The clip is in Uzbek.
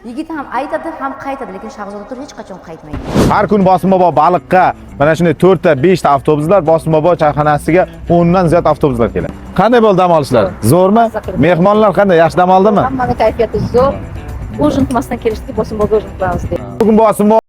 Yigit ham aytadi, ham qaytadi, lekin Shahzoda Tur hech qachon qaytmaydi. Har kun Bosim bobo baliqqa mana shunday 4 ta 5 ta avtobuslar Bosim bobo choyxonasiga 10 dan ziyod avtobuslar keladi. Qanday bo'ldi dam olishlar? Zo'rmi? Mehmonlar qanday? Yaxshi dam oldimi? Hammani kayfiyati zo'r. Ужин qilmasdan kelishdik, Bosim bobo ужин qilamiz deb. Bugun Bosim bobo